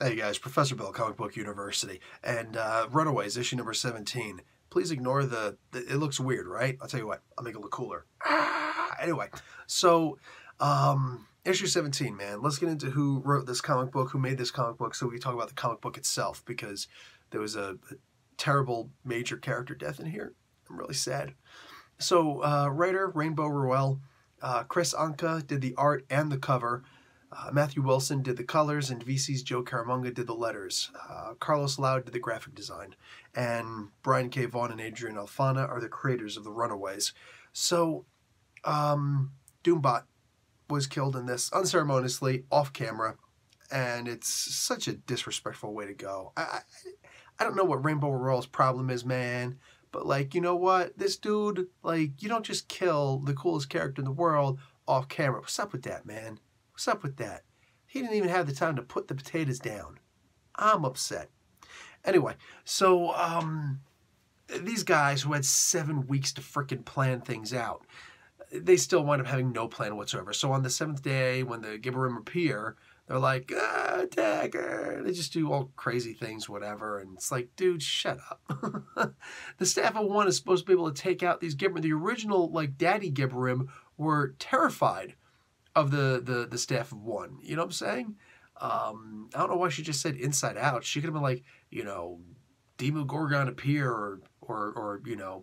Hey guys, Professor Bill, Comic Book University, and Runaways, issue number 17. Please ignore it looks weird, right? I'll tell you what, I'll make it look cooler. Anyway, so, issue 17, man. Let's get into who wrote this comic book, who made this comic book, so we can talk about the comic book itself, because there was a terrible major character death in here. I'm really sad. So, writer, Rainbow Rowell, Chris Anka did the art and the cover. Matthew Wilson did the colors, and VC's Joe Caramunga did the letters. Carlos Loud did the graphic design. And Brian K. Vaughan and Adrian Alfana are the creators of the Runaways. So, Doombot was killed in this unceremoniously, off camera, and it's such a disrespectful way to go. I don't know what Rainbow Rowell's problem is, man, but, like, you know what? This dude, like, you don't just kill the coolest character in the world off camera. What's up with that, man? What's up with that? He didn't even have the time to put the potatoes down. I'm upset. Anyway, so these guys who had 7 weeks to frickin' plan things out, they still wind up having no plan whatsoever. So on the 7th day, when the Gibberim appear, they're like, dagger. They just do all crazy things, whatever. And it's like, dude, shut up. The staff of one is supposed to be able to take out these Gibberim. The original, like, Daddy Gibberim were terrified of the staff of one. You know what I'm saying? I don't know why she just said inside out. She could have been like, you know, Demogorgon appear, or you know,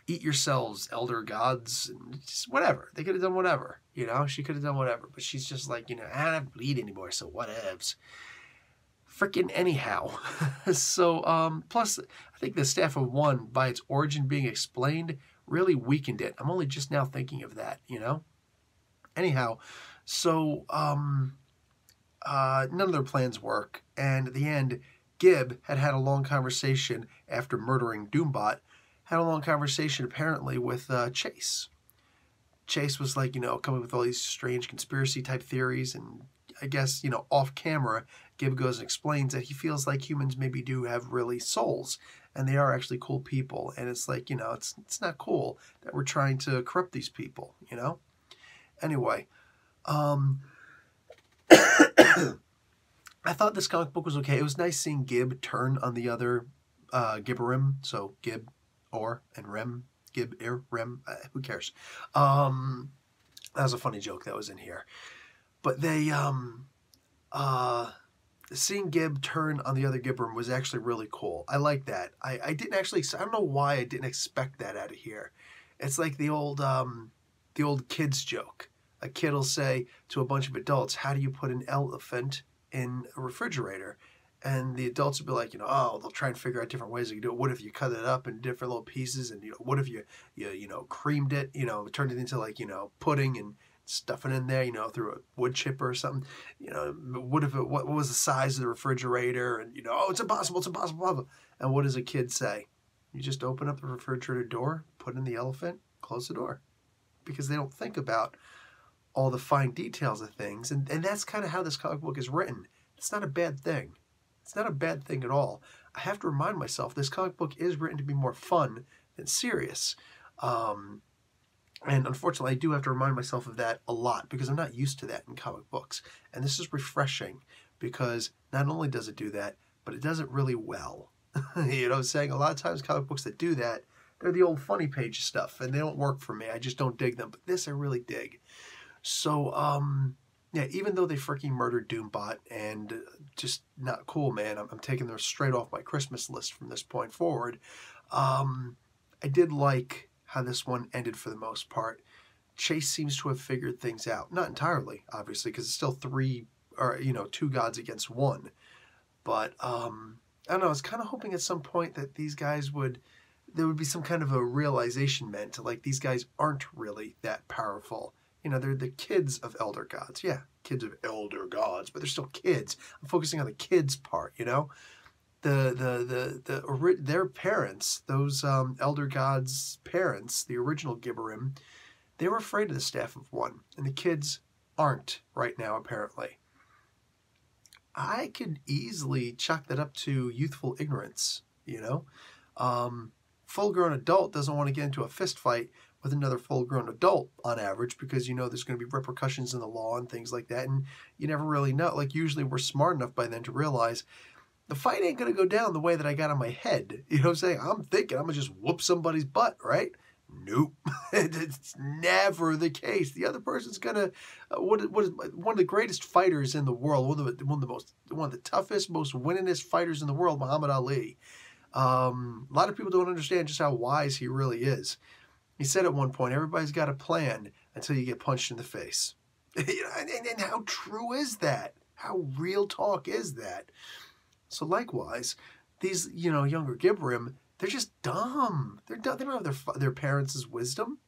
eat yourselves, elder gods, and just whatever. They could have done whatever. You know, she could have done whatever. But she's just like, you know, I don't bleed anymore, so whatevs. Frickin' anyhow. So, plus, I think the staff of one, by its origin being explained, really weakened it. I'm only just now thinking of that, you know? Anyhow, so none of their plans work, and at the end, Gib had a long conversation after murdering Doombot, had a long conversation apparently with Chase. Chase was like, you know, coming with all these strange conspiracy-type theories, and I guess, you know, off-camera, Gib goes and explains that he feels like humans maybe do have really souls, and they are actually cool people, and it's like, you know, it's not cool that we're trying to corrupt these people, you know? Anyway, I thought this comic book was okay. It was nice seeing Gib turn on the other Gibberim. So Gib, Or, and Rem. Gib, Ir, Rem. Who cares? That was a funny joke that was in here. But they, seeing Gib turn on the other Gibberim was actually really cool. I like that. I didn't actually, I don't know why I didn't expect that out of here. It's like the old kids joke. A kid will say to a bunch of adults, how do you put an elephant in a refrigerator? And the adults will be like, you know, oh, they'll try and figure out different ways you can do it. What if you cut it up in different little pieces? And, you know, what if you know, creamed it, you know, turned it into, like, you know, pudding and stuff it in there, you know, through a wood chipper or something. You know, what was the size of the refrigerator? And, you know, oh, it's impossible, blah, blah. And what does a kid say? You just open up the refrigerator door, put in the elephant, close the door. Because they don't think about all the fine details of things. And that's kind of how this comic book is written. It's not a bad thing. It's not a bad thing at all. I have to remind myself this comic book is written to be more fun than serious. And unfortunately, I do have to remind myself of that a lot because I'm not used to that in comic books. And this is refreshing because not only does it do that, but it does it really well. You know what I'm saying? A lot of times comic books that do that, they're the old funny page stuff, and they don't work for me. I just don't dig them. But this I really dig. So, yeah, even though they freaking murdered Doombot, and just not cool, man. I'm taking them straight off my Christmas list from this point forward. I did like how this one ended for the most part. Chase seems to have figured things out. Not entirely, obviously, because it's still 2 gods against 1. But, I don't know, I was kind of hoping at some point that these guys there would be some kind of a realization meant to, like, these guys aren't really that powerful. You know, they're the kids of elder gods. Yeah, kids of elder gods, but they're still kids. I'm focusing on the kids part, you know? Their parents, those elder gods' parents, the original Gibberim, they were afraid of the staff of one, and the kids aren't right now, apparently. I could easily chalk that up to youthful ignorance, you know? Full-grown adult doesn't want to get into a fist fight with another full-grown adult on average, because you know there's going to be repercussions in the law and things like that, and you never really know. Like, usually we're smart enough by then to realize the fight ain't going to go down the way that I got in my head. You know what I'm saying? I'm thinking I'm going to just whoop somebody's butt, right? Nope. It's never the case. The other person's going to, what is one of the greatest fighters in the world, one of the toughest, most winningest fighters in the world, Muhammad Ali. A lot of people don't understand just how wise he really is. He said at one point, everybody's got a plan until you get punched in the face. You know, and how true is that? How real talk is that? So likewise, these, you know, younger Gibrim, they're just dumb. They're dumb. They don't have their parents' wisdom.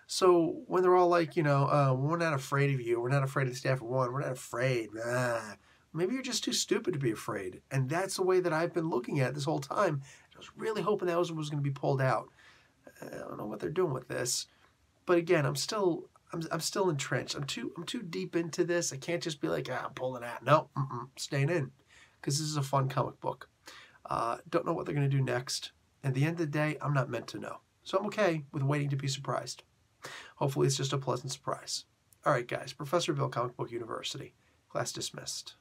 So when they're all like, you know, we're not afraid of you. We're not afraid of the Stafford One. We're not afraid. Maybe you're just too stupid to be afraid. And that's the way that I've been looking at it this whole time. I was really hoping that was going to be pulled out. I don't know what they're doing with this. But again, I'm still entrenched. I'm too deep into this. I can't just be like, I'm pulling out. No, staying in. Because this is a fun comic book. Don't know what they're going to do next. At the end of the day, I'm not meant to know. So I'm okay with waiting to be surprised. Hopefully it's just a pleasant surprise. All right, guys. Professor Bill, Comic Book University. Class dismissed.